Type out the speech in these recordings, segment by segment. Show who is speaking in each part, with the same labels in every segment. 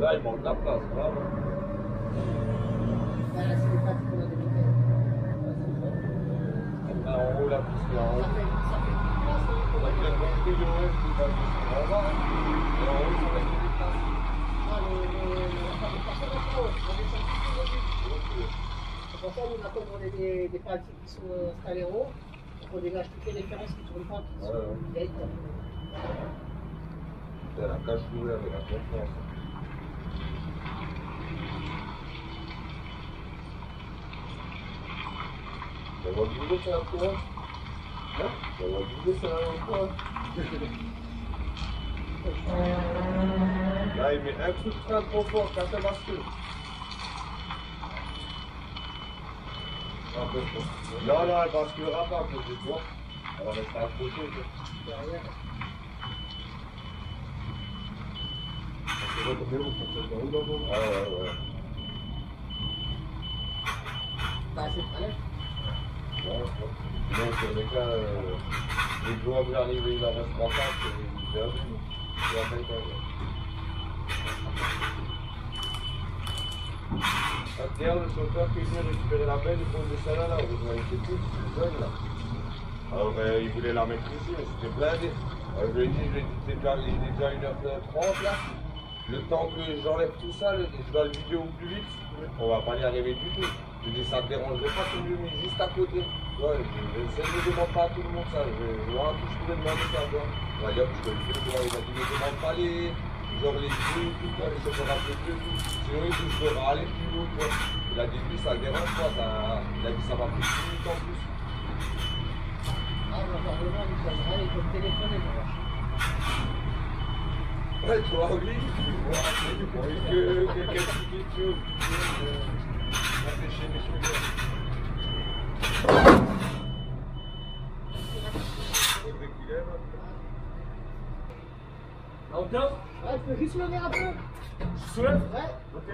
Speaker 1: Là, il manque la place, bravo.
Speaker 2: Là, c'est les pattes qu'on a démonté.
Speaker 1: Là, en haut, la piste est en haut.
Speaker 2: Ça fait une place, hein.
Speaker 1: On a bien compris le reste, c'est pas juste en bas. Et en haut, ça va être des places.
Speaker 2: Ah, les personnes là, on descend tout de suite. C'est pour ça qu'on attend qu'on ait des palettes qui sont installées en haut. Donc on dégage toutes les références qui tournent pas, qui sont vieilles.
Speaker 1: C'est la cache ouverte avec la confiance. Ça va bouger, c'est un courant. Hein? Ça va bouger, c'est un courant. Là, il met un coup de frein trop fort quand elle bascule. Non, non, elle basculera pas à cause de toi. Elle va rester accrochée.
Speaker 2: Derrière.
Speaker 1: Ah ouais.
Speaker 2: Bah, c'est palette.
Speaker 1: Ouais, sinon, ce mec-là, les jours où j'arrive, il en reste 3 4, c'est perdu. C'est la peine quand même. Hier, le chauffeur qui est venu récupérer la benne, il pose de celle-là, là, vous voyez, c'est tout, c'est jeune, là. Alors, il voulait la mettre ici, mais c'était blindé. Alors, je lui ai dit, il est déjà 1h30, là. Le temps que j'enlève tout ça, je dois le vider au plus vite, on va pas y arriver du tout. Je dis, ça te dérangerait pas que je le mets juste à côté. Ouais, je ne demande pas à tout le monde ça. Moi, tout je pouvais demander ça, toi. On va dire que je le fais, il a dit, ne demande pas genre les trucs, tout ça, les chauffeurs à peu près, tout. Sinon, il dit, je peux râler plus haut, quoi. Il a dit, lui, ça le dérange pas, il a dit, ça va plus 10 minutes en plus.
Speaker 2: Ah, on va voir le monde, il va aller comme téléphoner, on va.
Speaker 1: Ouais, toi, oui. Que qu'est-ce que tu veux? Empêcher mes chauffeurs. Faudrait qu'il lève.
Speaker 3: À hauteur?
Speaker 2: Ouais, tu peux juste lever un peu.
Speaker 3: Je soulève?
Speaker 2: Ouais.
Speaker 3: Ok.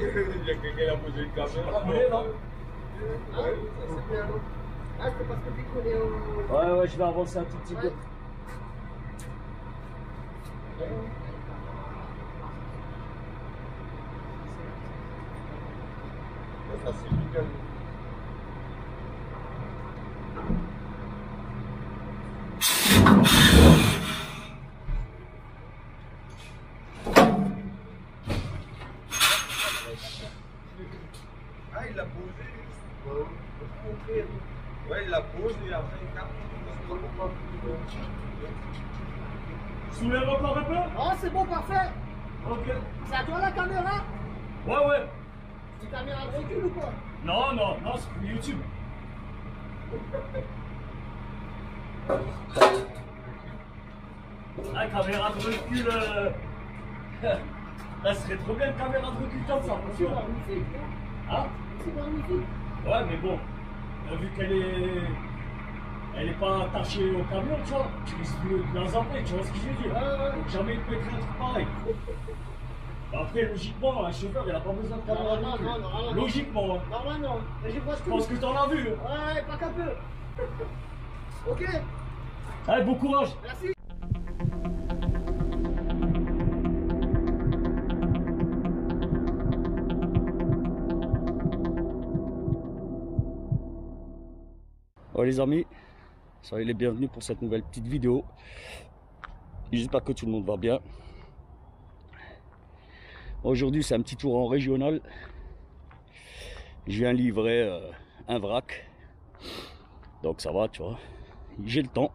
Speaker 1: Il y a quelqu'un qui a posé une caméra.
Speaker 2: Ouais, c'est bien. Ah, c'est parce que tu connais au...
Speaker 3: Ouais, je vais avancer un tout petit peu.
Speaker 1: Ça, c'est nickel. Ah, il l'a posé juste. Ouais, il l'a posé et après il capte.
Speaker 3: Soulève encore un peu?
Speaker 2: Oh, c'est bon, parfait.
Speaker 3: Ok.
Speaker 2: C'est à toi la caméra?
Speaker 3: Ouais.
Speaker 2: C'est une caméra de recul ou quoi?
Speaker 3: Non, c'est pour YouTube. La caméra de recul. Là, ce serait trop bien une caméra de recul comme ça.
Speaker 2: C'est magnifique.
Speaker 3: Hein?
Speaker 2: C'est magnifique.
Speaker 3: Ouais, mais bon, vu elle est pas attachée au camion, tu vois, tu risques de la zapper, tu vois ce que je veux dire? Donc jamais il peut être un truc pareil. Après, logiquement, un chauffeur, il n'a pas besoin de caméra de recul.
Speaker 2: Non.
Speaker 3: Logiquement, hein.
Speaker 2: Normalement, mais je vois ce
Speaker 3: Je
Speaker 2: que...
Speaker 3: pense que t'en as vu.
Speaker 2: Ouais, pas qu'un peu. Ok,
Speaker 3: Allez, bon courage.
Speaker 2: merci.
Speaker 3: Oh les amis, soyez les bienvenus pour cette nouvelle petite vidéo. J'espère que tout le monde va bien. Aujourd'hui c'est un petit tour en régional. Je viens livrer un vrac. Donc ça va, tu vois. J'ai le temps.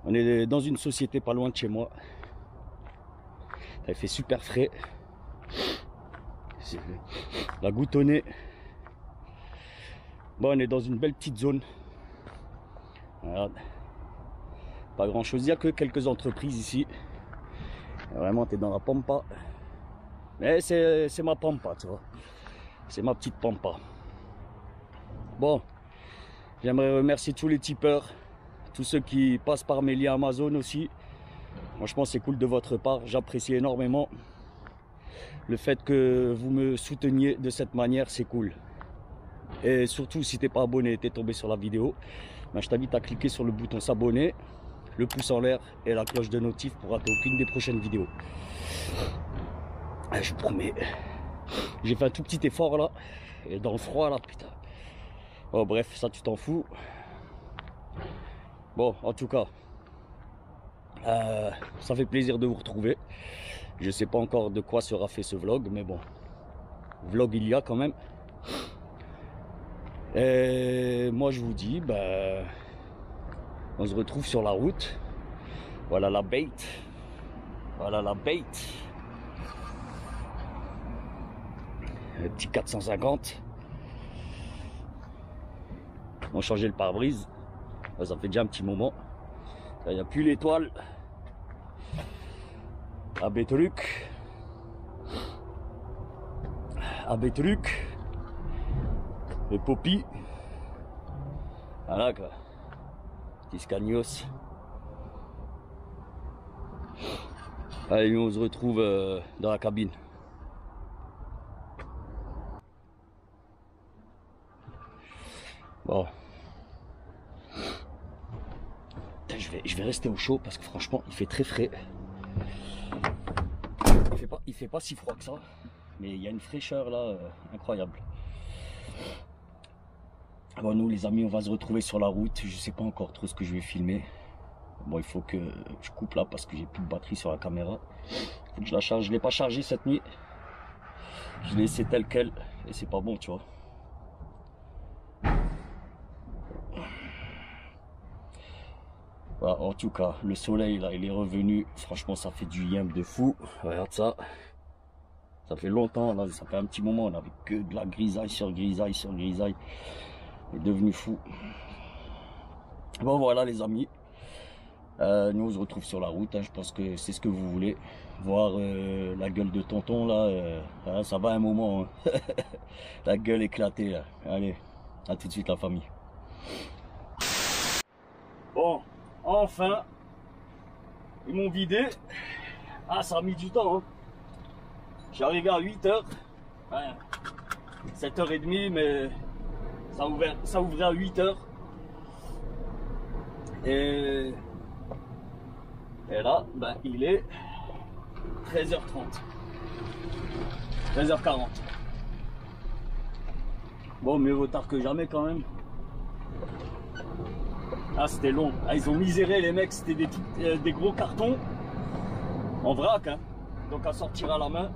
Speaker 3: On est dans une société pas loin de chez moi. Elle fait super frais. La goutonnée. Bon, on est dans une belle petite zone. Regarde. Pas grand chose, il n'y a que quelques entreprises ici. Vraiment, tu es dans la pampa. Mais c'est ma pampa, tu vois. C'est ma petite pampa. Bon, j'aimerais remercier tous les tipeurs, tous ceux qui passent par mes liens Amazon aussi. Franchement, c'est cool de votre part, j'apprécie énormément. Le fait que vous me souteniez de cette manière, c'est cool. Et surtout, si t'es pas abonné et t'es tombé sur la vidéo, ben, je t'invite à cliquer sur le bouton s'abonner, le pouce en l'air et la cloche de notif pour rater aucune des prochaines vidéos. Je vous promets, j'ai fait un tout petit effort là, et dans le froid là, putain. Oh bref, ça tu t'en fous. Bon, en tout cas, ça fait plaisir de vous retrouver. Je sais pas encore de quoi sera fait ce vlog, mais bon, vlog il y a quand même. Et moi je vous dis, ben, on se retrouve sur la route. Voilà la bait. Voilà la bait. Un petit 450. On a changé le pare-brise. Ça fait déjà un petit moment. Il n'y a plus l'étoile. Abetruc. Abetruc. Et Poppy. Voilà quoi. Petit Scagnos. Allez, on se retrouve dans la cabine. Bon. Je vais rester au chaud parce que franchement il fait très frais. Il fait pas si froid que ça, mais il y a une fraîcheur là incroyable. Bon, nous les amis, on va se retrouver sur la route. Je sais pas encore trop ce que je vais filmer. Bon, il faut que je coupe là parce que j'ai plus de batterie sur la caméra. Faut que je la charge. Je l'ai pas chargée cette nuit. Je l'ai laissé tel quel et c'est pas bon, tu vois. Voilà, en tout cas, le soleil là, il est revenu. Franchement, ça fait du yam de fou. Regarde ça. Ça fait longtemps, là, ça fait un petit moment. On avait que de la grisaille sur grisaille sur grisaille. Il est devenu fou. Bon, voilà, les amis. Nous, on se retrouve sur la route. Hein. Je pense que c'est ce que vous voulez. Voir la gueule de tonton là. Hein, ça va un moment. Hein. La gueule éclatée là. Allez, à tout de suite, la famille. Bon. Enfin, ils m'ont vidé. Ah, ça a mis du temps. Hein. Je suis arrivé à 8 h. Ouais, 7h30, mais ça ouvrait à 8 h. Et là, ben, il est 13h30. 13h40. Bon, mieux vaut tard que jamais quand même. Ah, c'était long. Ah, ils ont miséré les mecs, c'était des gros cartons en vrac, hein. Donc à sortir à la main,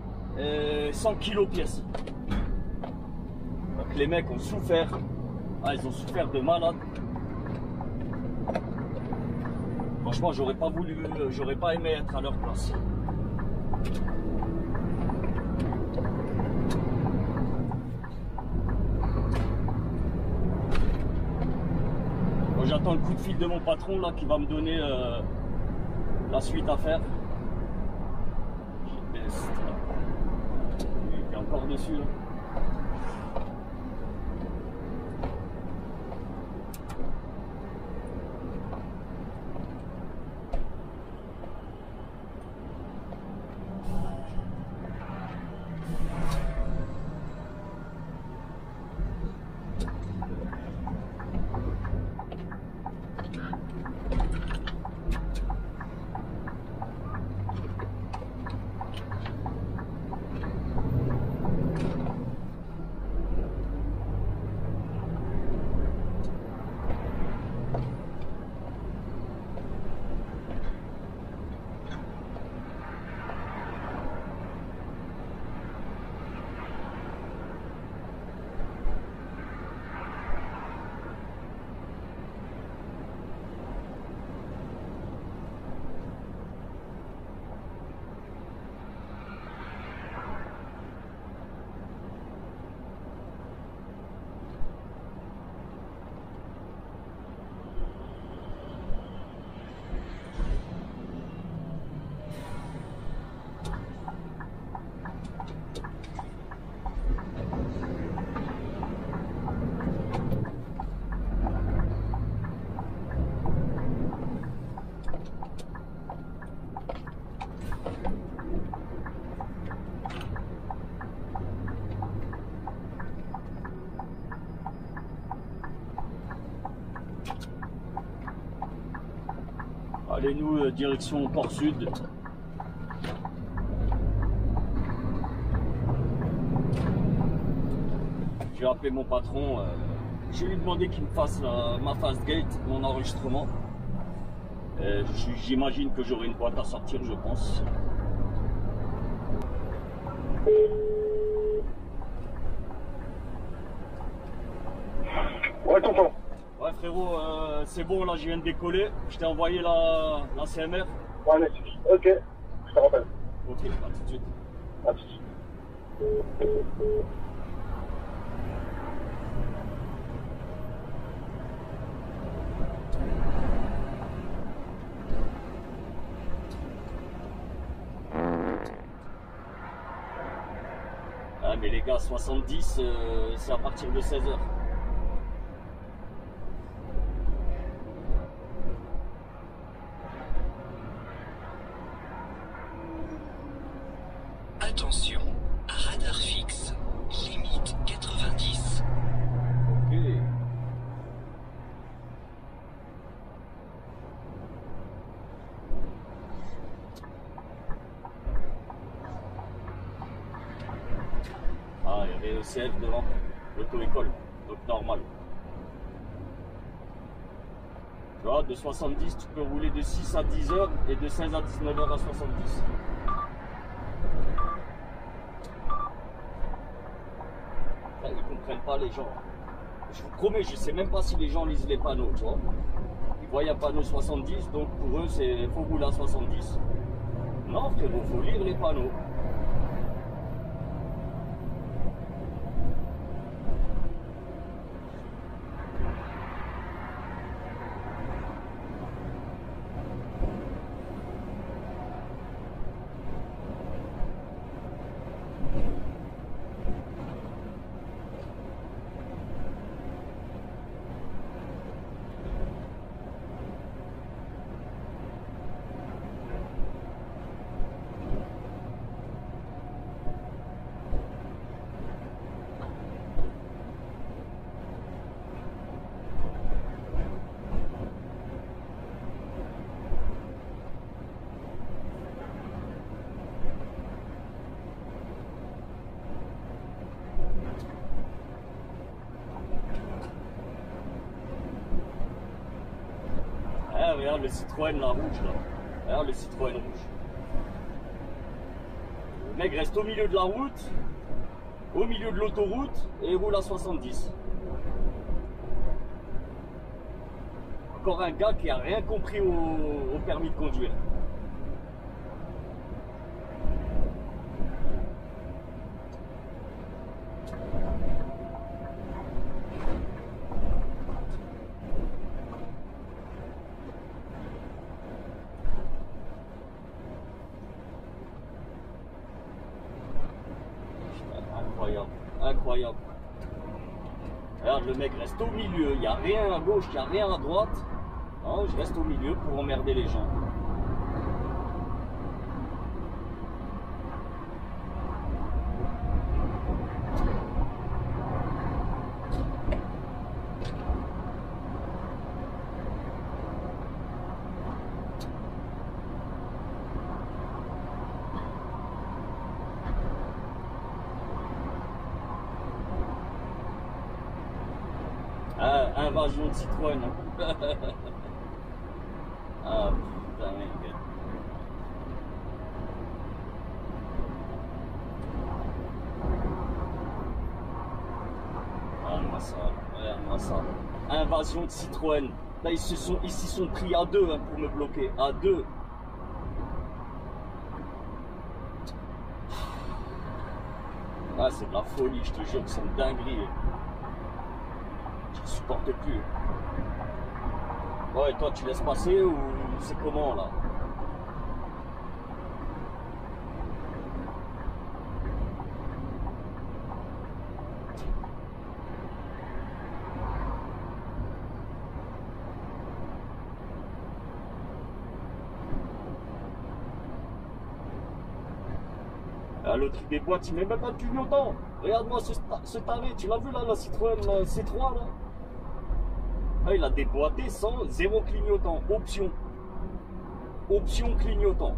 Speaker 3: 100 kilos pièce. Donc les mecs ont souffert. Ah, ils ont souffert de malade. Franchement, j'aurais pas aimé être à leur place. J'attends le coup de fil de mon patron là qui va me donner la suite à faire. Il est encore dessus là. Allez, nous, direction Port Sud. J'ai appelé mon patron. Je vais lui demander qu'il me fasse ma fastgate, mon enregistrement. J'imagine que j'aurai une boîte à sortir, je pense.
Speaker 4: Ouais, tonton.
Speaker 3: Ouais, frérot, c'est bon, là, je viens de décoller. Je t'ai envoyé la CMR.
Speaker 4: Ouais, merci. Ok, je te rappelle.
Speaker 3: Ok, à tout de suite.
Speaker 4: À tout de suite.
Speaker 3: Ah, mais les gars, 70, c'est à partir de 16h.
Speaker 5: Attention, radar fixe, limite 90.
Speaker 3: Ok. Ah, il y avait ECF devant, l'auto-école, donc normal. Tu vois, de 70, tu peux rouler de 6 à 10 heures et de 16 à 19 heures à 70. Là, ils comprennent pas les gens. Je vous promets, je sais même pas si les gens lisent les panneaux, tu vois. Ils voient un panneau 70, donc pour eux, c'est faut rouler à 70. Non, frérot, faut lire les panneaux. Ah, regarde le Citroën, la rouge, là. Regarde le Citroën rouge. Le mec reste au milieu de la route, au milieu de l'autoroute, et il roule à 70. Encore un gars qui a rien compris au permis de conduire. Incroyable, incroyable. Regarde, le mec reste au milieu, il n'y a rien à gauche, il n'y a rien à droite. Non, je reste au milieu pour emmerder les gens. Ah, invasion de Citroën. Ah putain, mec. Regarde-moi ça, regarde-moi ça. Invasion de Citroën. Là, ils s'y sont pris à deux, hein, pour me bloquer. À deux. Ah, c'est de la folie, je te jure que c'est une dinguerie. Je supporte plus. Ouais, toi tu laisses passer ou c'est comment là? Ah, le truc des boîtes, il met même pas de clignotant. Regarde-moi ce taré, tu l'as vu là, la Citroën la C3 là? Ah, il a déboîté sans zéro clignotant, option. option clignotant.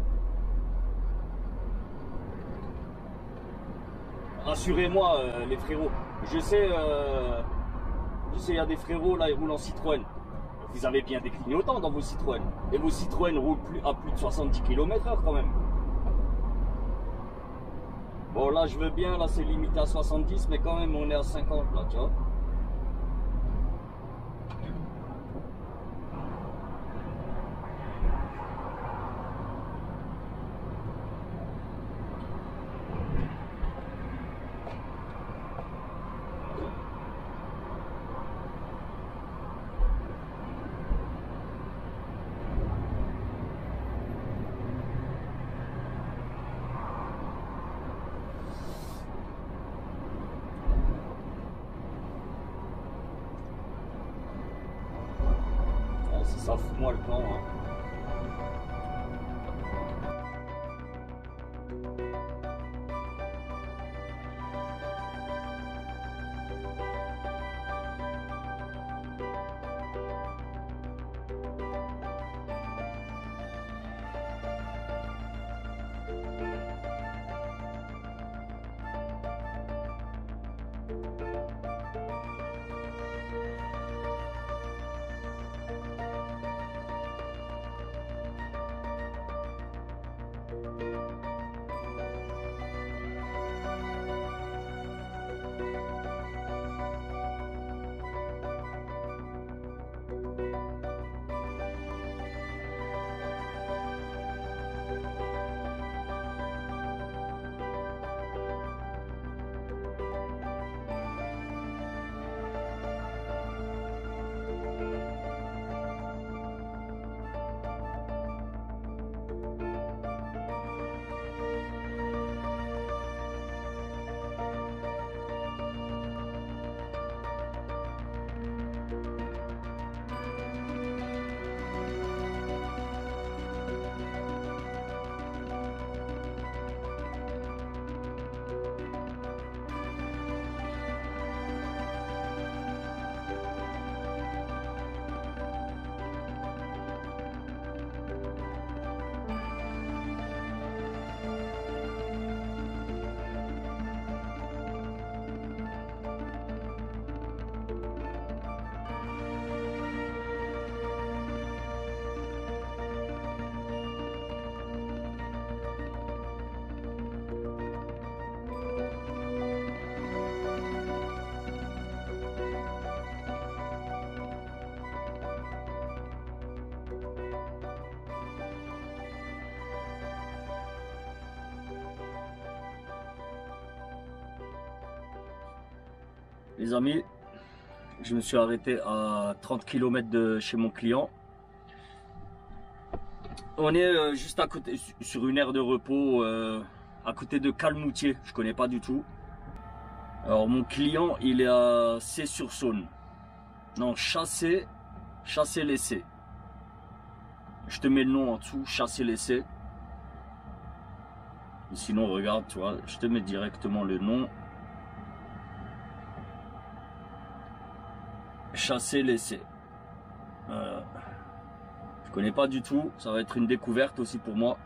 Speaker 3: Rassurez-moi les frérots, je sais, il y a des frérots là, ils roulent en Citroën. Vous avez bien des clignotants dans vos Citroën. Et vos Citroën roulent à plus de 70 km/h quand même. Bon là je veux bien, là c'est limité à 70, mais quand même on est à 50 là, tu vois. Ça fout moi le plan, hein. Les amis, je me suis arrêté à 30 km de chez mon client. On est juste à côté, sur une aire de repos, à côté de Calmoutier, je connais pas du tout. Alors mon client, il est à C-sur-Saône. Non, Chassé-Lessé. Je te mets le nom en dessous, Chassé-Lessé. Sinon, regarde, tu vois, je te mets directement le nom. Chassé-Lessé. Je connais pas du tout, ça va être une découverte aussi pour moi.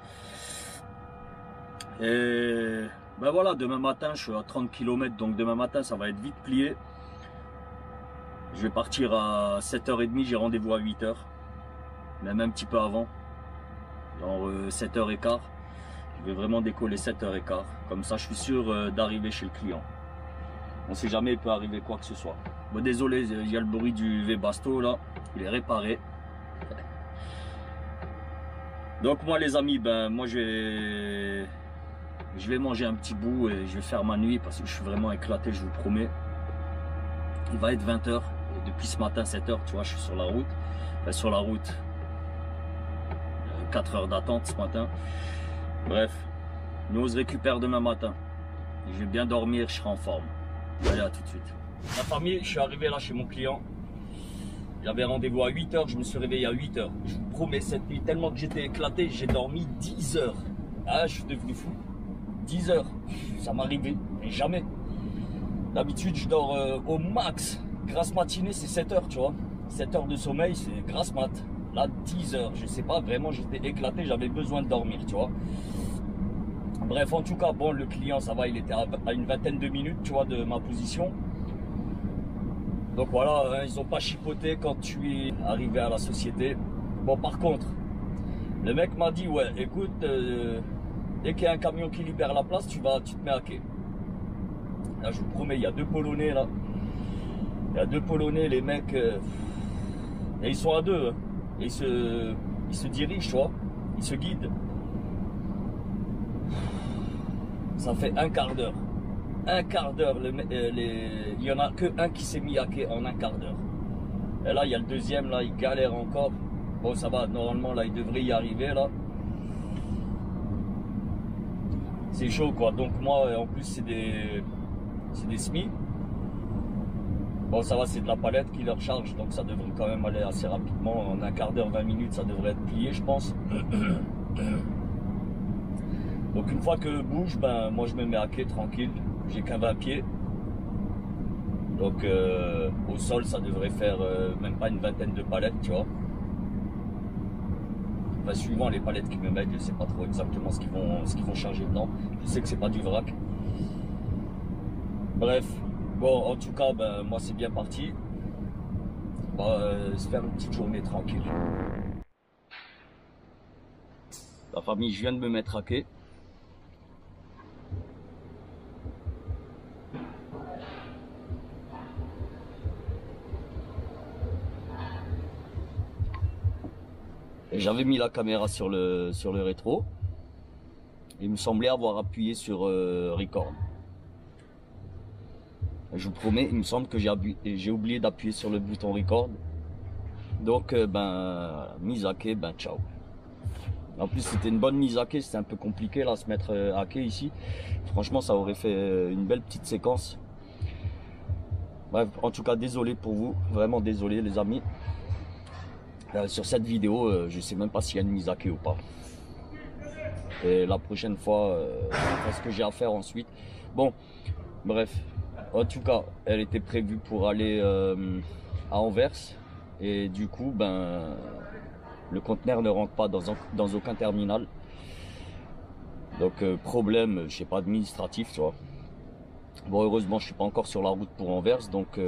Speaker 3: Et ben voilà, demain matin je suis à 30 km, donc demain matin ça va être vite plié. Je vais partir à 7h30, j'ai rendez-vous à 8h, même un petit peu avant, genre 7h15. Je vais vraiment décoller 7h15, comme ça je suis sûr d'arriver chez le client. On sait jamais, il peut arriver quoi que ce soit. Bon, désolé, il y a le bruit du Webasto là, il est réparé. Donc moi les amis, ben moi je vais manger un petit bout et je vais faire ma nuit parce que je suis vraiment éclaté, je vous promets. Il va être 20h et depuis ce matin 7h, tu vois, je suis sur la route. Enfin, sur la route, 4 heures d'attente ce matin. Bref, nous on se récupère demain matin. Je vais bien dormir, je serai en forme. Allez, à tout de suite. La famille, je suis arrivé là chez mon client. J'avais rendez-vous à 8h, je me suis réveillé à 8h. Je vous promets, cette nuit, tellement que j'étais éclaté, j'ai dormi 10 heures. Ah, je suis devenu fou. 10 heures, ça m'arrivait, mais jamais. D'habitude, je dors au max. Grasse matinée, c'est 7 heures, tu vois. 7 heures de sommeil, c'est grasse mat. là 10 heures, je sais pas, vraiment j'étais éclaté, j'avais besoin de dormir, tu vois. Bref, en tout cas, bon, le client, ça va, il était à une vingtaine de minutes, tu vois, de ma position. Donc voilà, hein, ils ont pas chipoté quand tu es arrivé à la société. Bon, par contre, le mec m'a dit, ouais, écoute, dès qu'il y a un camion qui libère la place, tu te mets à quai. Là, je vous promets, il y a 2 Polonais, là. Il y a 2 Polonais, les mecs, et ils sont à 2, hein. Et ils se dirigent, tu vois, ils se guident. Ça fait un quart d'heure. Un quart d'heure, il y en a que un qui s'est mis à quai en un quart d'heure. Et là, il y a le deuxième, là, il galère encore. Bon, ça va, normalement, là, il devrait y arriver, là. C'est chaud, quoi. Donc, moi, en plus, c'est des SMI. Bon, ça va, c'est de la palette qui leur charge, donc ça devrait quand même aller assez rapidement. En un quart d'heure, 20 minutes, ça devrait être plié, je pense. Donc, une fois que bouge, ben, moi, je me mets à quai tranquille. J'ai qu'un 20 pieds. Donc, au sol, ça devrait faire même pas une vingtaine de palettes, tu vois. Enfin, suivant les palettes qu'ils me mettent, je sais pas trop exactement ce qu'ils vont charger dedans. Je sais que c'est pas du vrac. Bref. Bon, en tout cas, ben, moi c'est bien parti. On va se faire une petite journée tranquille. La famille, je viens de me mettre à quai. J'avais mis la caméra sur le rétro. Il me semblait avoir appuyé sur record. Je vous promets, il me semble que j'ai oublié d'appuyer sur le bouton record. Donc, ben, mise à quai, ben, ciao. En plus, c'était une bonne mise à quai, c'était un peu compliqué là, se mettre à quai ici. Franchement, ça aurait fait une belle petite séquence. Bref, en tout cas, désolé pour vous, vraiment désolé les amis. Sur cette vidéo, je sais même pas s'il y a une mise à quai ou pas. Et la prochaine fois, je ferai ce que j'ai à faire ensuite. Bon, bref. En tout cas, elle était prévue pour aller à Anvers. Et du coup, ben, le conteneur ne rentre pas dans aucun terminal. Donc, problème, je sais pas, administratif, tu vois. Bon, heureusement, je suis pas encore sur la route pour Anvers. Donc,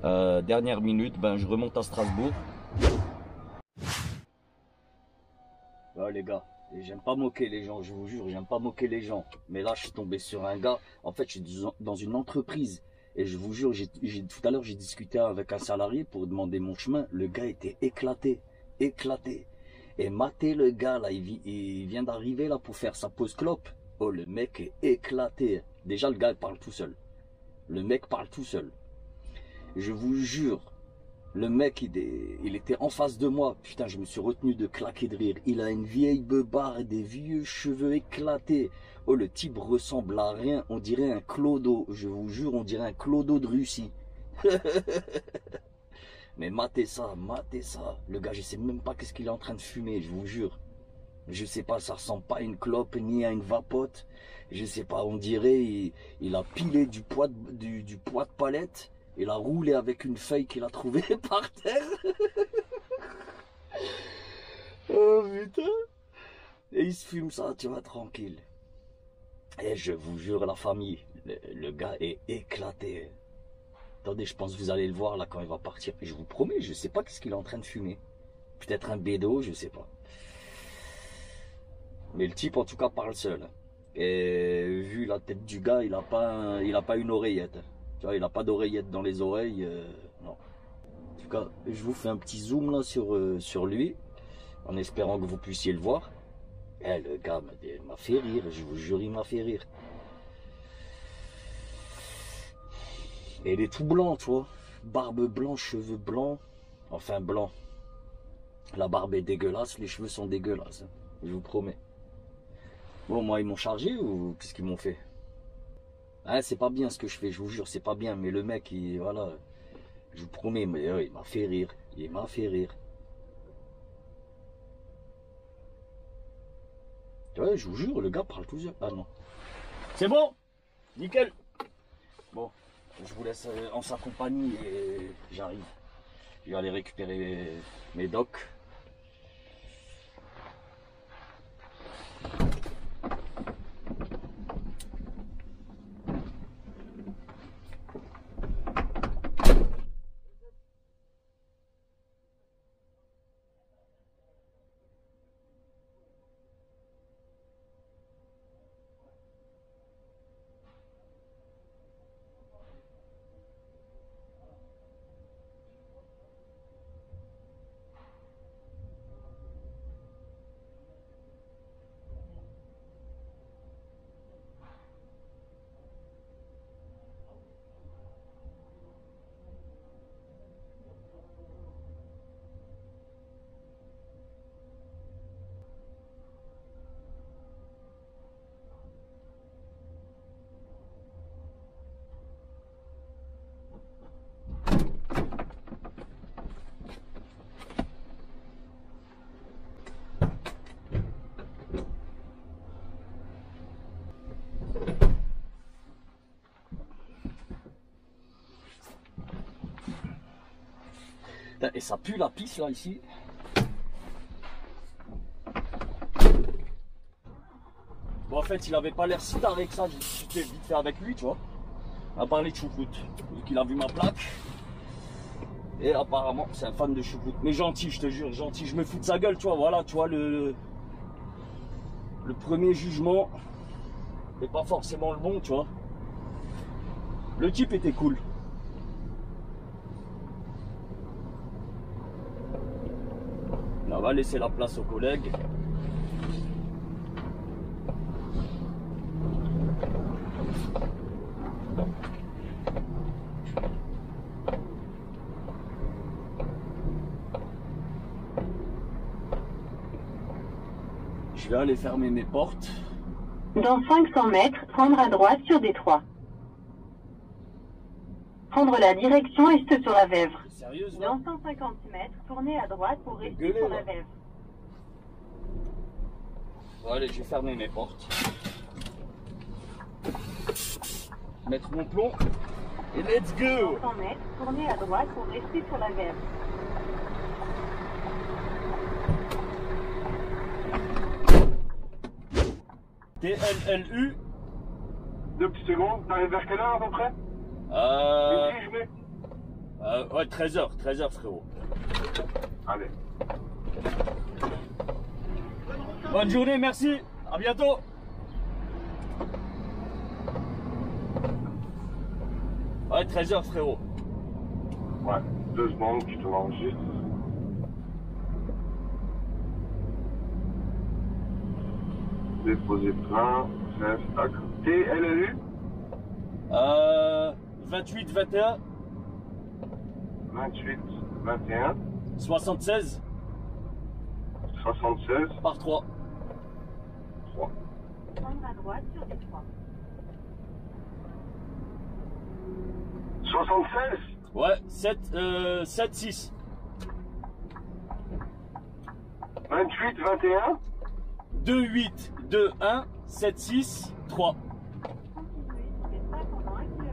Speaker 3: dernière minute, ben, je remonte à Strasbourg. Ouais, les gars. J'aime pas moquer les gens, je vous jure, j'aime pas moquer les gens. Mais là, je suis tombé sur un gars. En fait, je suis dans une entreprise. Et je vous jure, tout à l'heure, j'ai discuté avec un salarié pour demander mon chemin. Le gars était éclaté. Éclaté. Et maté, le gars, là, il vient d'arriver là pour faire sa pause clope. Oh, le mec est éclaté. Déjà, le gars, il parle tout seul. Le mec parle tout seul. Je vous jure. Le mec, il était en face de moi. Putain, je me suis retenu de claquer de rire. Il a une vieille beubare et des vieux cheveux éclatés. Oh, le type ressemble à rien. On dirait un clodo. Je vous jure, on dirait un clodo de Russie. Mais matez ça, matez ça. Le gars, je sais même pas qu'est-ce qu'il est en train de fumer, je vous jure. Je sais pas, ça ressemble pas à une clope ni à une vapote. Je sais pas, on dirait il a pilé du poids de palette. Il a roulé avec une feuille qu'il a trouvée par terre. Oh putain. Et il se fume ça, tu vois, tranquille. Et je vous jure, la famille, le gars est éclaté. Attendez, je pense que vous allez le voir là quand il va partir. Et je vous promets, je sais pas qu'est-ce qu'il est en train de fumer. Peut-être un bédo, je sais pas. Mais le type en tout cas parle seul. Et vu la tête du gars, il a pas une oreillette. Tu vois, il n'a pas d'oreillette dans les oreilles, non. En tout cas, je vous fais un petit zoom là sur lui, en espérant que vous puissiez le voir. Et le gars m'a fait rire, je vous jure, il m'a fait rire. Et il est tout blanc, tu vois. Barbe blanche, cheveux blancs, enfin blanc. La barbe est dégueulasse, les cheveux sont dégueulasses, je vous promets. Bon, moi, ils m'ont chargé ou qu'est-ce qu'ils m'ont fait? Hein, c'est pas bien ce que je fais, je vous jure, c'est pas bien. Mais le mec, voilà, je vous promets, mais il m'a fait rire. Il m'a fait rire. Ouais, je vous jure, le gars parle tout seul. Ah non. C'est bon, nickel. Bon, je vous laisse en sa compagnie et j'arrive. Je vais aller récupérer mes docks. Et ça pue la pisse là ici. Bon en fait il avait pas l'air si tard avec ça, j'étais vite fait avec lui tu vois. On a parlé de choucroute, vu qu'il a vu ma plaque. Et apparemment c'est un fan de choucroute. Mais gentil, je te jure, gentil, je me fous de sa gueule tu vois, voilà, tu vois le premier jugement n'est pas forcément le bon tu vois. Le type était cool. On va laisser la place aux collègues. Je vais aller fermer mes portes.
Speaker 6: Dans 500 mètres, prendre à droite sur Détroit. Prendre la direction est sur la Vèvre.
Speaker 3: Sérieuse là?
Speaker 6: Dans 150 mètres, tournez à droite pour rester sur la Vèvre.
Speaker 3: Bon, allez, je vais fermer mes portes. Mettre mon plomb. Et let's go!
Speaker 6: Dans 100 mètres, tournez à droite pour rester sur la Vèvre.
Speaker 3: TLLU.
Speaker 4: 2 petites secondes, t'arrives vers quelle heure à peu près?
Speaker 3: Ouais, 13h frérot.
Speaker 4: Allez.
Speaker 3: Bonne journée, merci. À bientôt. Ouais, 13h frérot.
Speaker 4: Ouais, 2 secondes, je te l'enregistre. Déposer plein, TLLU
Speaker 3: 28 21
Speaker 4: 28 21
Speaker 3: 76
Speaker 4: 76
Speaker 3: par 3.
Speaker 4: 3.
Speaker 6: Prendre à droite sur Détroit.
Speaker 4: 76
Speaker 3: Ouais, 7 6
Speaker 4: 28 21
Speaker 3: 2 8 2 1 7 6 3.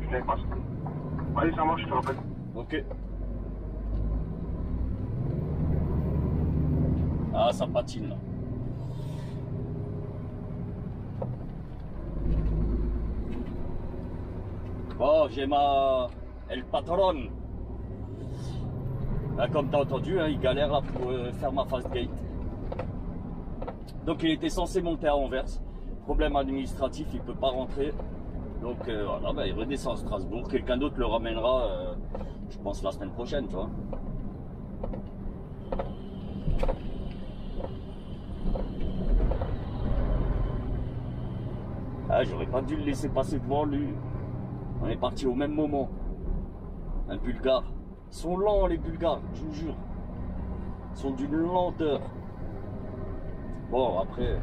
Speaker 4: Je n'ai pas ça. Allez, ça marche, je te rappelle.
Speaker 3: Ok. Ah, ça patine là. Bon, j'ai ma El Patron. Là, comme tu as entendu, hein, il galère là pour faire ma fast gate. Donc il était censé monter à Anvers. Problème administratif, il ne peut pas rentrer. Donc voilà, bah, il redescend à Strasbourg. Quelqu'un d'autre le ramènera, je pense, la semaine prochaine, tu vois. Ah, j'aurais pas dû le laisser passer devant lui. On est parti au même moment. Un Bulgare. Ils sont lents les Bulgares, je vous jure. Ils sont d'une lenteur. Bon, après...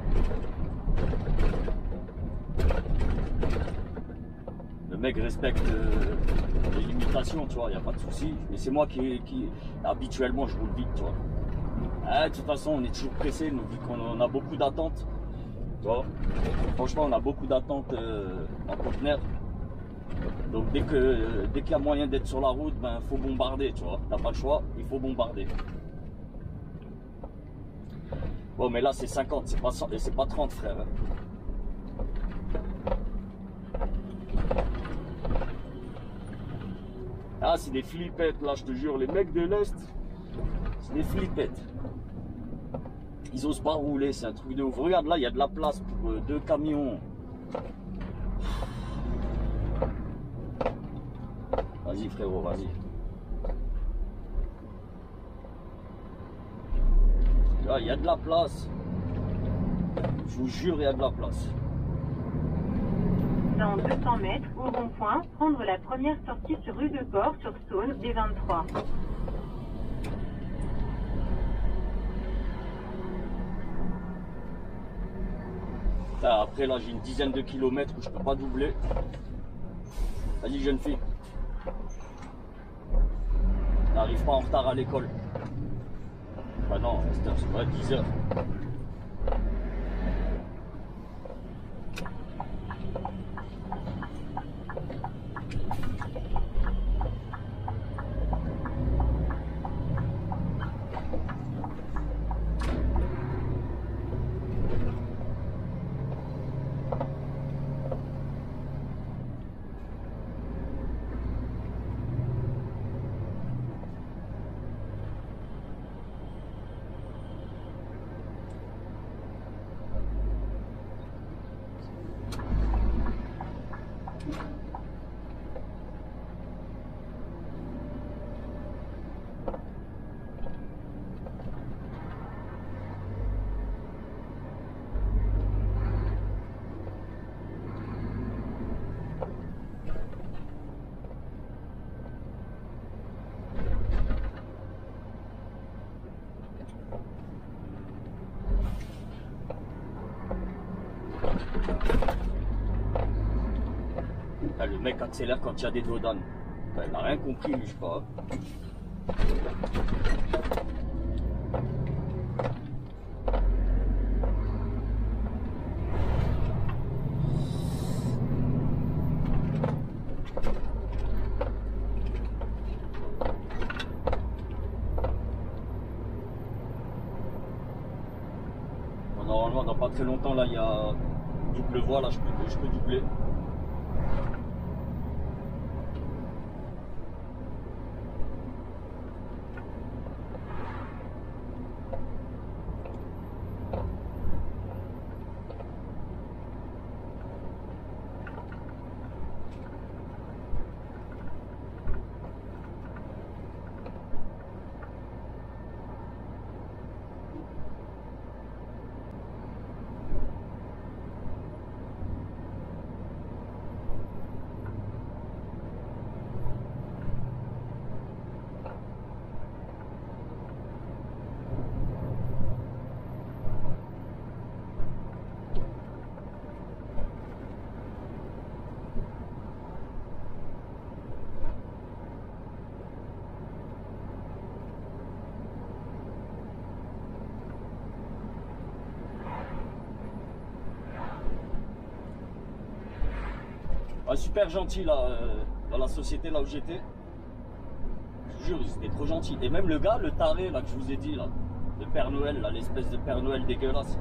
Speaker 3: Le mec respecte les limitations, tu vois, il n'y a pas de souci. Mais c'est moi qui habituellement, je roule vite, tu vois. Ah, de toute façon, on est toujours pressé, nous, vu qu'on a beaucoup d'attentes. Tu vois. Franchement, on a beaucoup d'attentes en conteneur. Donc dès qu'il y a moyen d'être sur la route, ben faut bombarder, tu vois. T'as pas le choix, il faut bombarder. Bon mais là c'est 50, c'est pas 30 frère. Ah c'est des flippettes là, je te jure, les mecs de l'Est, c'est des flippettes. Ils osent pas rouler, c'est un truc de ouf. Regarde là, il y a de la place pour 2 camions. Vas-y frérot, vas-y. Là, il y a de la place. Je vous jure, il y a de la place.
Speaker 6: Dans 200 mètres, au rond-point, prendre la première sortie sur rue de Port sur Saône, D23.
Speaker 3: Après là, j'ai une dizaine de kilomètres où je peux pas doubler. Vas-y jeune fille. N'arrive pas en retard à l'école. Bah non, c'est vrai, 10 heures. Ah, le mec accélère quand il y a des dodanes. Il n'a rien compris, lui, je crois. Bon, normalement, dans pas très longtemps, là, il y a double voie, là, je peux doubler. Ah, super gentil là, dans la société là où j'étais. Je vous jure, ils étaient trop gentils. Et même le gars, le taré là que je vous ai dit là, le Père Noël, là, l'espèce de Père Noël dégueulasse.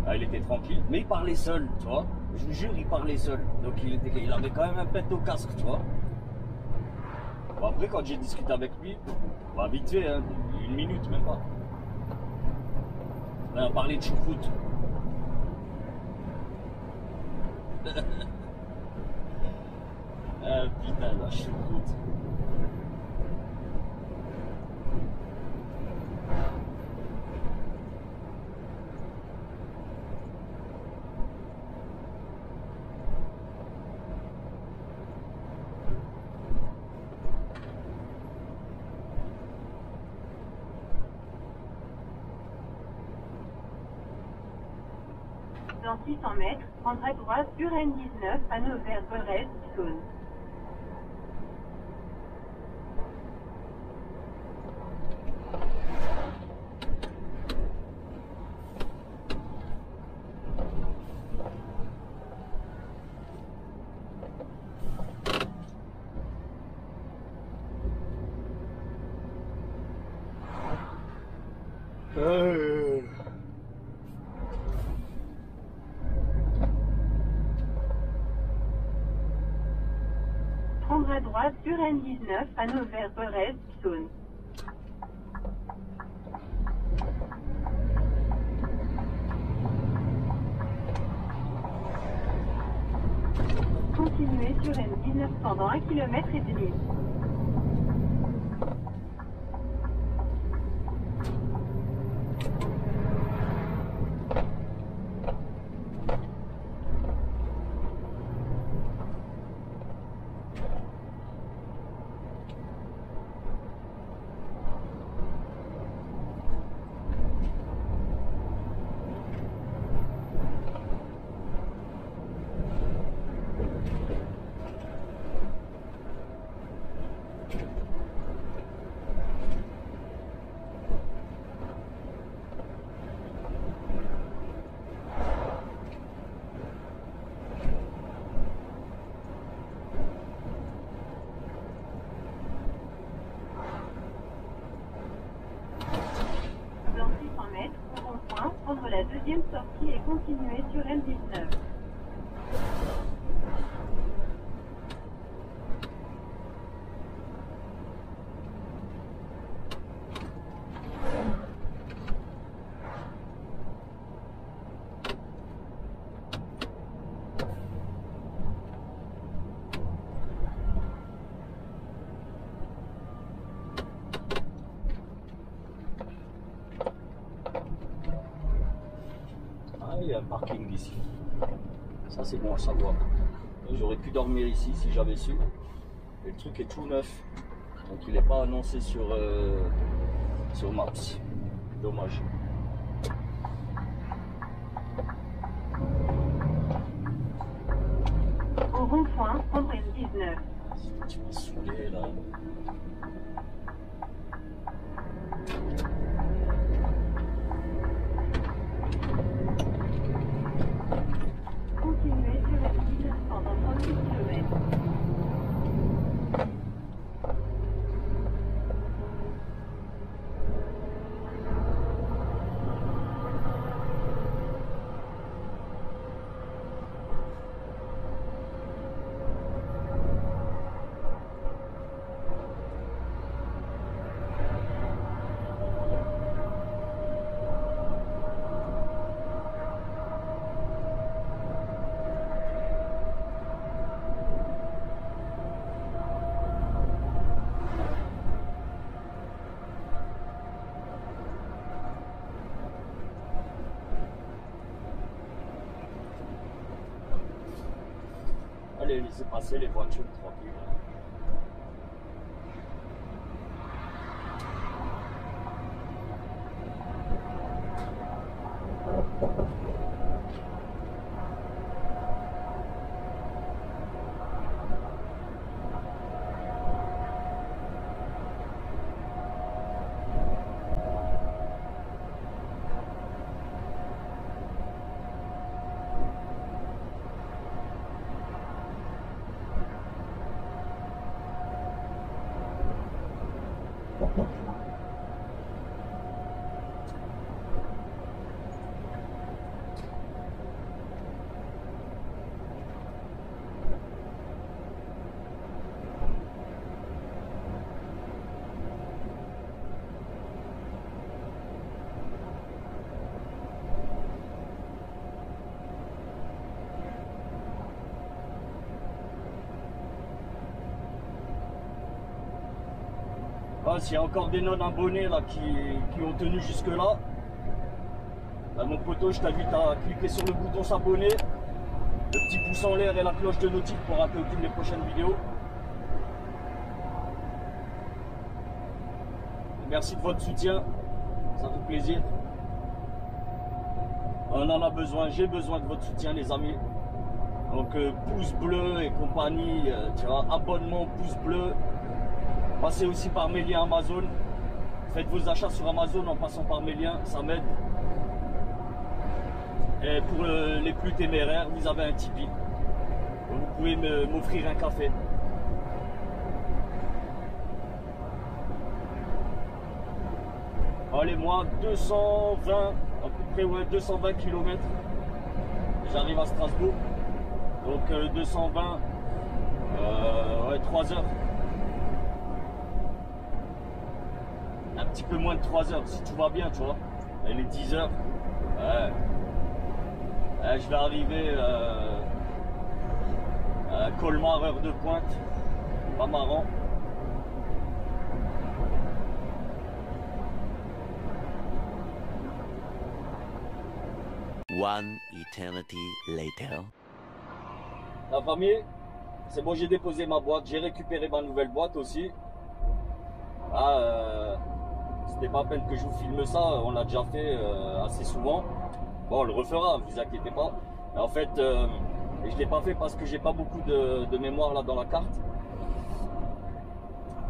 Speaker 3: Ah, il était tranquille, mais il parlait seul, tu vois. Je vous jure, il parlait seul. Donc il avait quand même un pet au casque, tu vois. Bon, après, quand j'ai discuté avec lui, bah, vite fait, hein, 1 minute même pas. On a parlé de choucroute. Ah putain, la choucroute.
Speaker 6: Dans 600 mètres, prendre à droite sur N19 à Nevers-Borès, Saône. à droite sur N19 à Nevers-Eurès-Saône. Continuez sur N19 pendant 1,5 km. Prendre la deuxième sortie et continuer sur N19.
Speaker 3: Il y a un parking ici. Ça c'est bon à savoir. J'aurais pu dormir ici si j'avais su. Et le truc est tout neuf. Donc il n'est pas annoncé sur Maps. Dommage.
Speaker 6: Au rond-point, prendre N19.
Speaker 3: Tu m'as saoulé là.
Speaker 6: Continuez sur N19 pendant 38 km.
Speaker 3: Allez, laissez passer les voitures tranquilles. Ah, s'il y a encore des non-abonnés là qui ont tenu jusque là, bah, mon poteau, je t'invite à cliquer sur le bouton s'abonner, le petit pouce en l'air et la cloche de notif pour rater aucune des prochaines vidéos. Merci de votre soutien, ça fait plaisir. On en a besoin, j'ai besoin de votre soutien les amis. Donc pouce bleu et compagnie, tu vois, abonnement, pouce bleu. Passez aussi par mes liens Amazon. Faites vos achats sur Amazon en passant par mes liens, ça m'aide. Et pour les plus téméraires, vous avez un Tipeee. Vous pouvez m'offrir un café. Allez, moi, 220, à peu près, ouais, 220 km. J'arrive à Strasbourg. Donc 220, Ouais, 3 heures. Un petit peu moins de 3 heures, si tout va bien, tu vois. Elle est 10 heures. Ouais. Je vais arriver à Colmar, heure de pointe. Pas marrant.
Speaker 7: One eternity later.
Speaker 3: La famille, c'est bon, j'ai déposé ma boîte, j'ai récupéré ma nouvelle boîte aussi. C'était pas à peine que je vous filme ça, on l'a déjà fait assez souvent. Bon, on le refera, ne vous inquiétez pas. Mais en fait, je ne l'ai pas fait parce que j'ai pas beaucoup de mémoire là dans la carte.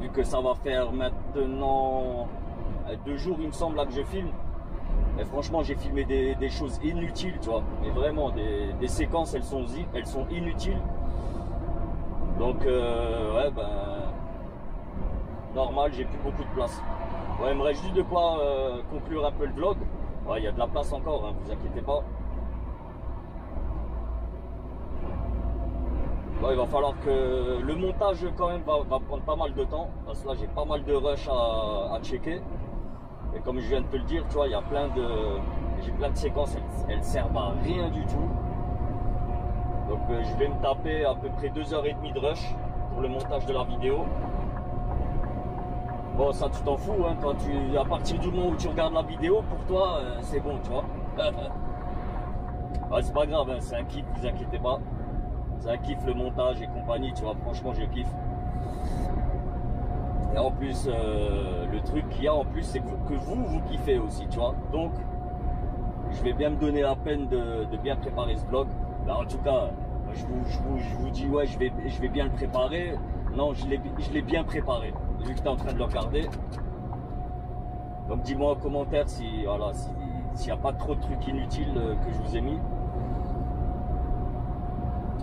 Speaker 3: Vu que ça va faire maintenant 2 jours, il me semble, là que je filme. Et franchement, j'ai filmé des choses inutiles, tu vois. Mais vraiment, des séquences, elles sont inutiles. Donc, ouais, ben, normal, j'ai plus beaucoup de place. Ouais, il me reste juste de quoi conclure un peu le vlog. Ouais, il y a de la place encore, hein, vous inquiétez pas. Bon, il va falloir que le montage quand même va prendre pas mal de temps. Parce que là, j'ai pas mal de rush à checker. Et comme je viens de te le dire, tu vois, il y a j'ai plein de séquences, elles servent à rien du tout. Donc je vais me taper à peu près 2h30 de rush pour le montage de la vidéo. Bon, ça tu t'en fous, hein, toi, à partir du moment où tu regardes la vidéo, pour toi, c'est bon, tu vois. Ouais, c'est pas grave, hein, c'est un kiff, vous inquiétez pas. C'est un kiff le montage et compagnie, tu vois, franchement je kiffe. Et en plus, le truc qu'il y a en plus, c'est que vous kiffez aussi, tu vois. Donc, je vais bien me donner la peine de bien préparer ce vlog. Là, en tout cas, je vous dis, ouais, je vais bien le préparer. Non, je l'ai bien préparé, vu que tu es en train de le regarder. Donc, dis-moi en commentaire si, voilà, s'il n'y a pas trop de trucs inutiles que je vous ai mis.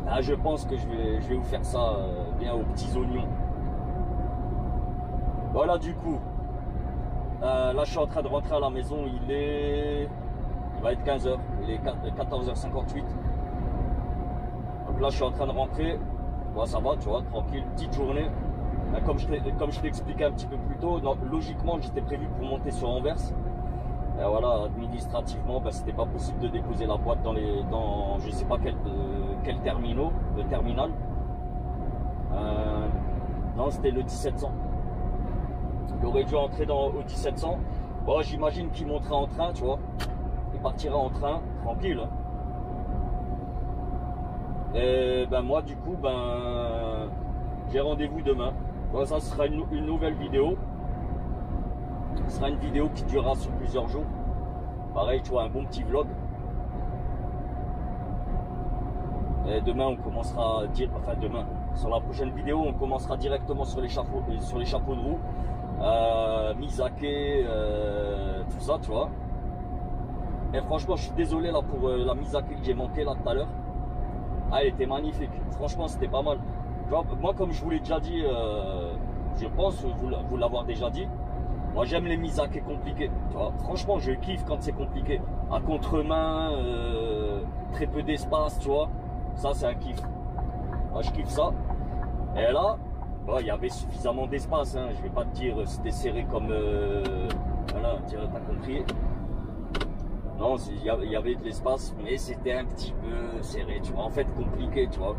Speaker 3: Là, je pense que je vais vous faire ça bien aux petits oignons. Voilà, du coup, là je suis en train de rentrer à la maison, il va être 15h, il est 14h58. Donc là je suis en train de rentrer, bon, ça va, tu vois, tranquille, petite journée. Comme je t'ai expliqué un petit peu plus tôt, logiquement j'étais prévu pour monter sur Anvers. Et voilà, administrativement, ben, c'était pas possible de déposer la boîte dans je sais pas quel terminal. Non, c'était le 1700. Il aurait dû entrer au 1700. Bon, j'imagine qu'il montera en train, tu vois. Il partira en train, tranquille. Et ben moi, du coup, ben j'ai rendez-vous demain. Bon, ça sera une nouvelle vidéo. Ce sera une vidéo qui durera sur plusieurs jours. Pareil, tu vois, un bon petit vlog. Et demain, on commencera, enfin demain, sur la prochaine vidéo, on commencera directement sur les chapeaux de roue. Misake, tout ça, tu vois. Et franchement, je suis désolé là pour la Misake que j'ai manqué là tout à l'heure. Ah, elle était magnifique. Franchement, c'était pas mal. Tu vois, moi, comme je vous l'ai déjà dit, je pense vous l'avoir déjà dit. Moi, j'aime les Misake compliqués. Tu vois. Franchement, je kiffe quand c'est compliqué. À contre-main, très peu d'espace, tu vois. Ça, c'est un kiff. Moi, je kiffe ça. Et là, bon, il y avait suffisamment d'espace, hein. Je vais pas te dire c'était serré comme voilà, t'as compris. Non, il y avait de l'espace, mais c'était un petit peu serré, tu vois. En fait, compliqué, tu vois.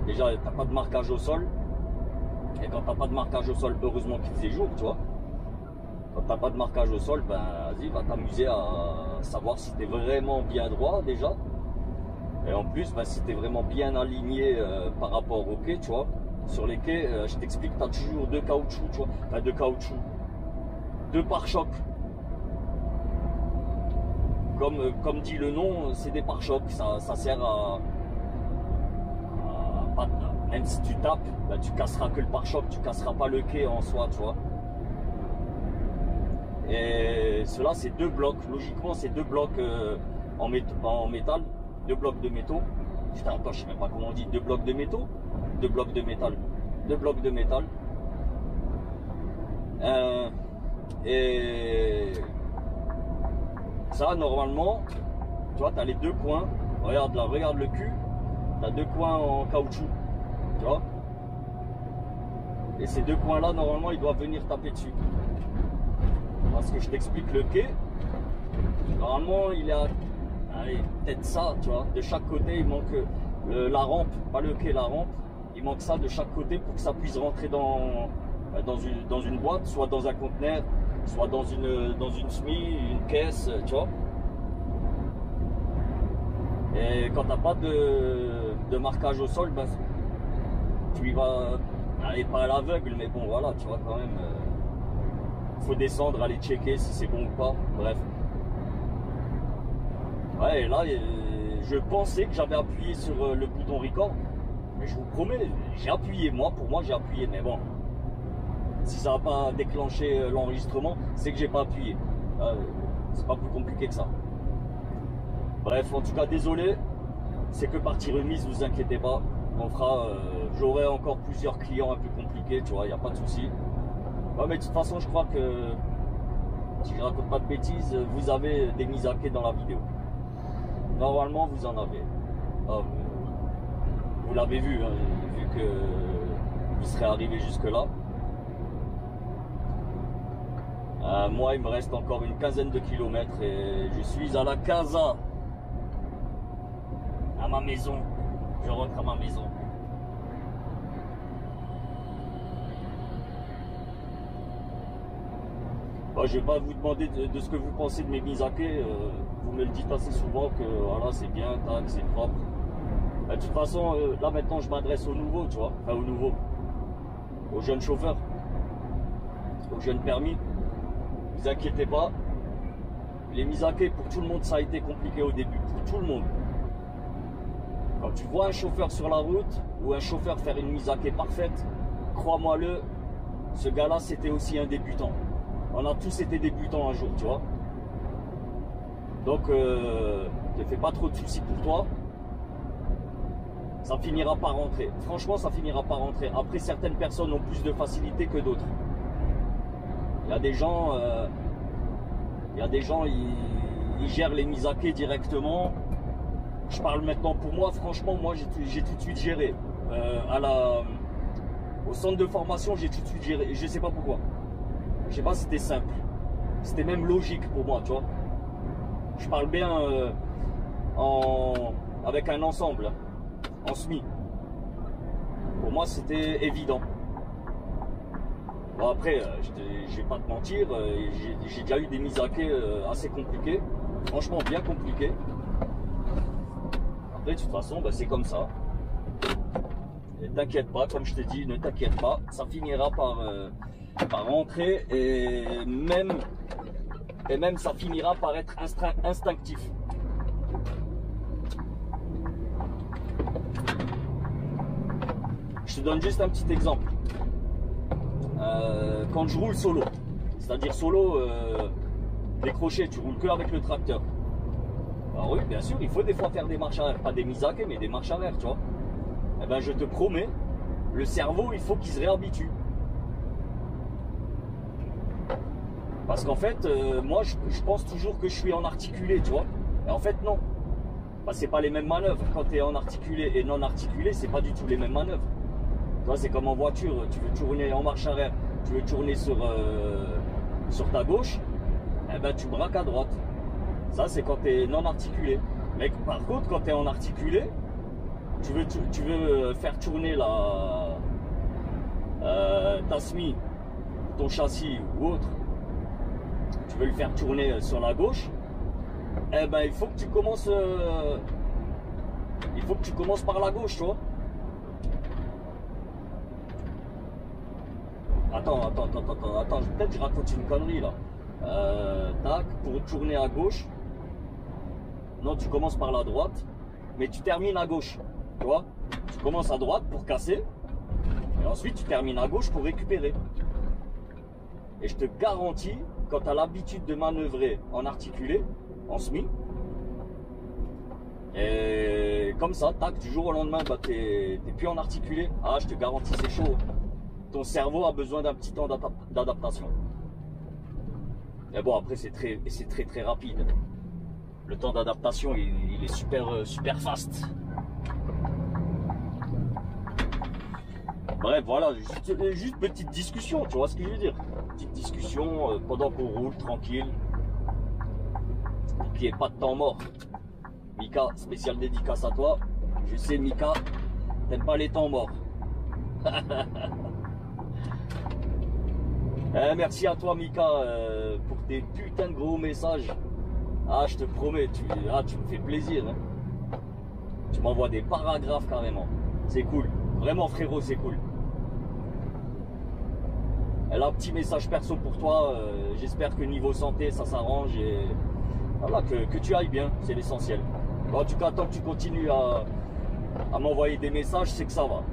Speaker 3: Déjà, t'as pas de marquage au sol. Et quand t'as pas de marquage au sol, heureusement qu'il faisait jour, tu vois. Quand t'as pas de marquage au sol, ben vas-y, va t'amuser à savoir si t'es vraiment bien droit déjà. Et en plus, ben, si t'es vraiment bien aligné par rapport au quai, tu vois. Sur les quais, je t'explique, tu as toujours 2 caoutchoucs, tu vois. Enfin, 2 caoutchoucs. 2 pare-chocs. Comme dit le nom, c'est des pare-chocs. Ça sert même si tu tapes, ben, tu casseras que le pare-choc, tu casseras pas le quai en soi, tu vois. Et cela, c'est 2 blocs. Logiquement, c'est 2 blocs en métal. 2 blocs de métaux. Putain, attends, je sais même pas comment on dit. 2 blocs de métaux. 2 blocs de métal. 2 blocs de métal. Et ça, normalement, tu vois, tu as les 2 coins. Regarde là, regarde le cul. Tu as 2 coins en caoutchouc. Tu vois. Et ces deux coins là, normalement, ils doivent venir taper dessus. Parce que je t'explique, le quai, normalement, il a, allez, peut-être ça, tu vois. De chaque côté, il manque la rampe, pas le quai, la rampe. Il manque ça de chaque côté pour que ça puisse rentrer dans une boîte, soit dans un conteneur, soit dans une SMI, une caisse, tu vois. Et quand t'as pas de marquage au sol, ben, tu y vas, allez, pas à l'aveugle, mais bon voilà, tu vois, quand même, faut descendre, aller checker si c'est bon ou pas, bref. Ouais, et là, je pensais que j'avais appuyé sur le bouton record, mais je vous promets, j'ai appuyé, pour moi j'ai appuyé, mais bon, si ça n'a pas déclenché l'enregistrement, c'est que j'ai pas appuyé. C'est pas plus compliqué que ça. Bref, en tout cas, désolé, c'est que partie remise, vous inquiétez pas. On fera, j'aurai encore plusieurs clients un peu compliqués, tu vois, il n'y a pas de souci. Ouais, mais de toute façon, je crois que, si je raconte pas de bêtises, vous avez des mises à quai dans la vidéo. Normalement, vous en avez. Vous l'avez vu, hein, vu que vous serez arrivé jusque-là. Moi, il me reste encore une quinzaine de kilomètres et je suis à la casa. À ma maison. Je rentre à ma maison. Bah, je vais pas vous demander de ce que vous pensez de mes mises à quai. Vous me le dites assez souvent que voilà, c'est bien, tac, c'est propre. Bah, de toute façon, là maintenant, je m'adresse aux nouveaux, tu vois. Enfin, aux nouveaux. Aux jeunes chauffeurs. Aux jeunes permis. Ne vous inquiétez pas. Les mises à quai, pour tout le monde, ça a été compliqué au début. Pour tout le monde. Quand tu vois un chauffeur sur la route ou un chauffeur faire une mise à quai parfaite, crois-moi-le, ce gars-là, c'était aussi un débutant. On a tous été débutants un jour, tu vois. Donc, ne fais pas trop de soucis pour toi. Ça finira par rentrer. Franchement, ça finira par rentrer. Après, certaines personnes ont plus de facilité que d'autres. Il y a des gens, ils gèrent les mises à quai directement. Je parle maintenant pour moi, franchement, moi j'ai tout de suite géré. Au centre de formation, j'ai tout de suite géré. Je sais pas pourquoi. Je sais pas, c'était simple. C'était même logique pour moi, tu vois. Je parle bien avec un ensemble, en SMI. Pour moi, c'était évident. Bon, après, je vais pas te mentir, j'ai déjà eu des mises à quai assez compliquées. Franchement, bien compliquées. De toute façon, bah, c'est comme ça. Ne t'inquiète pas, comme je te dis, ne t'inquiète pas, ça finira par rentrer et même ça finira par être instinctif. Je te donne juste un petit exemple. Quand je roule solo, c'est-à-dire solo décroché, tu roules que avec le tracteur. Alors oui, bien sûr, il faut des fois faire des marches arrière, pas des mises à quai, mais des marches arrière, tu vois. Eh ben, je te promets, le cerveau, il faut qu'il se réhabitue. Parce qu'en fait, moi, je pense toujours que je suis en articulé, tu vois. Et en fait, non. Bah, c'est pas les mêmes manœuvres. Quand tu es en articulé et non articulé, c'est pas du tout les mêmes manœuvres. Tu vois, c'est comme en voiture, tu veux tourner en marche arrière, tu veux tourner sur ta gauche, eh ben, tu braques à droite. Ça, c'est quand tu es non articulé. Mais par contre, quand tu es en articulé, tu veux faire tourner ta SMI, ton châssis ou autre, tu veux le faire tourner sur la gauche, eh ben, il faut que tu commences par la gauche, tu vois. Attends, peut-être je raconte une connerie là. Tac, pour tourner à gauche. Non, tu commences par la droite, mais tu termines à gauche. Tu vois, tu commences à droite pour casser, et ensuite tu termines à gauche pour récupérer. Et je te garantis, quand tu as l'habitude de manœuvrer en articulé, en SMI, et comme ça, tac, du jour au lendemain, bah, t'es plus en articulé. Ah, je te garantis, c'est chaud. Ton cerveau a besoin d'un petit temps d'adaptation. Et bon, après, c'est très rapide. Le temps d'adaptation, il est super fast. Bref, voilà, juste petite discussion, tu vois ce que je veux dire. Petite discussion pendant qu'on roule, tranquille. Pour qu'il n'y ait pas de temps mort. Mika, spéciale dédicace à toi. Je sais, Mika, t'aimes pas les temps morts. Merci à toi, Mika, pour tes putains de gros messages. Ah, je te promets, tu me fais plaisir. Hein. Tu m'envoies des paragraphes carrément. C'est cool. Vraiment, frérot, c'est cool. Et là, petit message perso pour toi. J'espère que niveau santé, ça s'arrange. Et voilà, que tu ailles bien, c'est l'essentiel. En tout cas, tant que tu continues à m'envoyer des messages, c'est que ça va.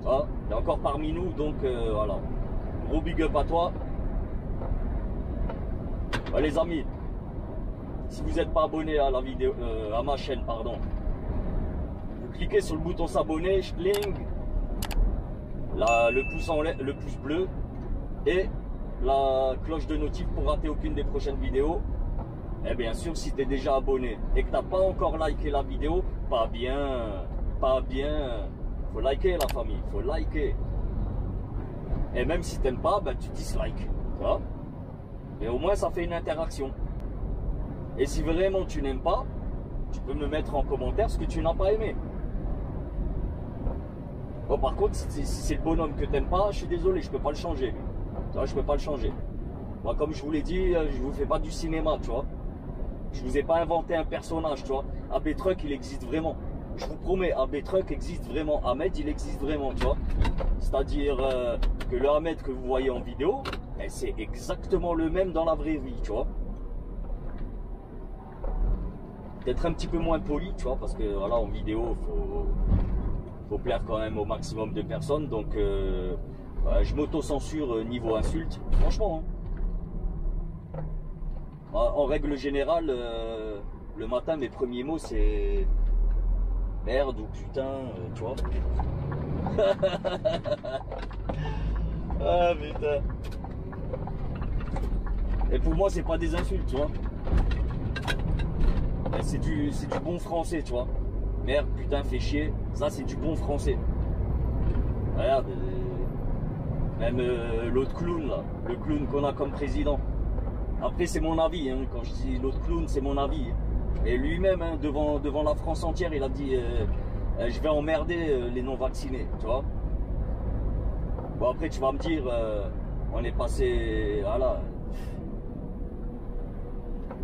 Speaker 3: Ah, il est encore parmi nous, donc voilà. Gros big up à toi. Ouais, les amis, si vous n'êtes pas abonné à la vidéo, à ma chaîne, pardon, vous cliquez sur le bouton s'abonner, schling, le pouce bleu et la cloche de notif pour rater aucune des prochaines vidéos. Et bien sûr, si tu es déjà abonné et que tu n'as pas encore liké la vidéo, pas bien. Faut liker la famille, faut liker. Et même si tu n'aimes pas, ben, tu dislikes. Tu vois. Et au moins, ça fait une interaction. Et si vraiment tu n'aimes pas, tu peux me mettre en commentaire ce que tu n'as pas aimé. Bon, par contre, si c'est le bonhomme que tu n'aimes pas, je suis désolé, je peux pas le changer. Tu vois, je peux pas le changer. Moi, comme je vous l'ai dit, je vous fais pas du cinéma, tu vois. Je vous ai pas inventé un personnage, tu vois. AB Truck, il existe vraiment. Je vous promets, AB Truck existe vraiment. Ahmed, il existe vraiment, tu vois. C'est-à-dire que le Ahmed que vous voyez en vidéo, c'est exactement le même dans la vraie vie, tu vois. Peut-être un petit peu moins poli, tu vois, parce que voilà, en vidéo, faut plaire quand même au maximum de personnes. Donc, je m'auto-censure niveau insulte, franchement. Hein. En règle générale, le matin, mes premiers mots, c'est merde ou putain, tu vois. Ah putain. Et pour moi, c'est pas des insultes, tu vois. C'est du bon français, tu vois. Merde, putain, fais chier. Ça, c'est du bon français. Regarde. Même l'autre clown, là. Le clown qu'on a comme président. Après, c'est mon avis. Hein. Quand je dis l'autre clown, c'est mon avis. Et lui-même, hein, devant la France entière, il a dit je vais emmerder les non-vaccinés, tu vois. Bon, après, tu vas me dire, on est passé... Voilà.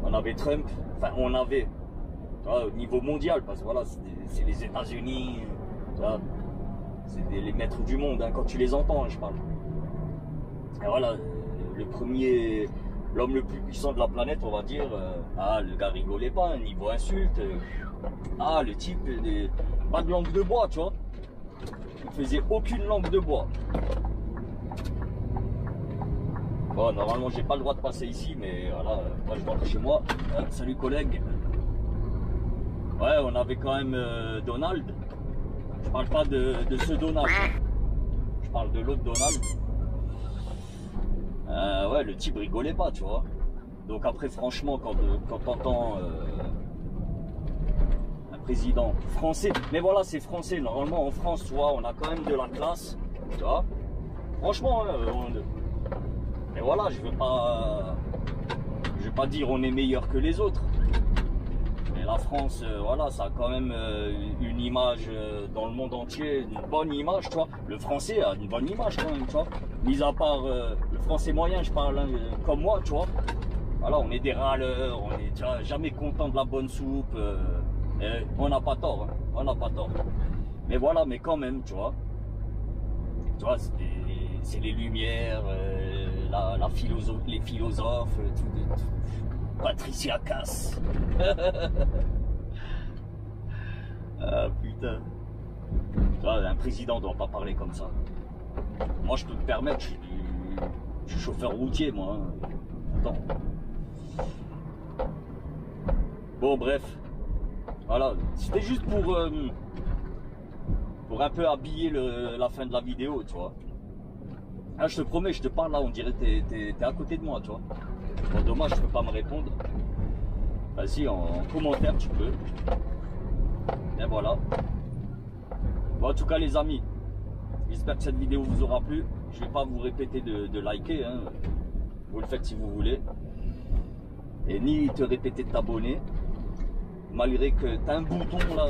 Speaker 3: On avait Trump. Enfin, on avait... Tu vois, au niveau mondial, parce que voilà, c'est les États-Unis. C'est les maîtres du monde, hein, quand tu les entends, hein, je parle. Et voilà, le premier... L'homme le plus puissant de la planète, on va dire, le gars rigolait pas, hein, niveau insulte, le type, pas de langue de bois, tu vois, il faisait aucune langue de bois. Bon, normalement, j'ai pas le droit de passer ici, mais voilà, moi je rentre chez moi. Salut collègue. Ouais, on avait quand même Donald. Je parle pas de ce Donald, je parle de l'autre Donald. Ouais, le type rigolait pas, tu vois. Donc après, franchement, quand t'entends un président français, mais voilà, c'est français. Normalement, en France, tu vois, on a quand même de la classe, tu vois. Franchement, mais voilà, je veux pas dire on est meilleur que les autres. Mais la France, voilà, ça a quand même une image dans le monde entier, une bonne image, tu vois. Le français a une bonne image quand même, tu vois. Mis à part le français moyen, je parle hein, comme moi, tu vois. Voilà, on est des râleurs, on est jamais content de la bonne soupe. On n'a pas tort, hein, on n'a pas tort. Mais voilà, mais quand même, tu vois. Tu vois, c'est les Lumières, les philosophes, tout. Patricia Cass. Ah putain. Tu vois, un président doit pas parler comme ça. Moi, je peux me permettre, je suis chauffeur routier, moi. Hein. Attends. Bon, bref. Voilà. C'était juste pour un peu habiller la fin de la vidéo, tu vois. Ah, je te promets, je te parle là, on dirait que t'es à côté de moi, tu vois. Bon, dommage, je peux pas me répondre. Vas-y, en commentaire, tu peux. Et voilà. Bon, en tout cas, les amis, J'espère que cette vidéo vous aura plu. Je vais pas vous répéter de liker, hein. Vous le faites si vous voulez. Et ni te répéter de t'abonner. Malgré que tu as un bouton là,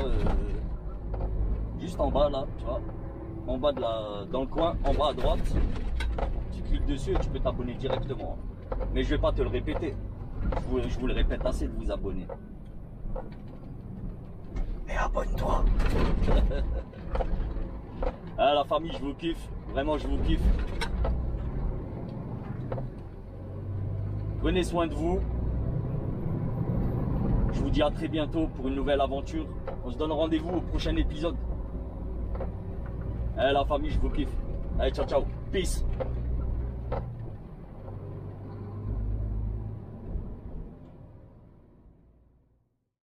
Speaker 3: juste en bas là, tu vois. En bas dans le coin, en bas à droite. Tu cliques dessus et tu peux t'abonner directement. Mais je vais pas te le répéter. Je vous le répète assez de vous abonner. Mais abonne-toi. Ah, la famille, je vous kiffe. Vraiment, je vous kiffe. Prenez soin de vous. Je vous dis à très bientôt pour une nouvelle aventure. On se donne rendez-vous au prochain épisode. Eh, la famille, je vous kiffe. Allez, ciao, ciao. Peace.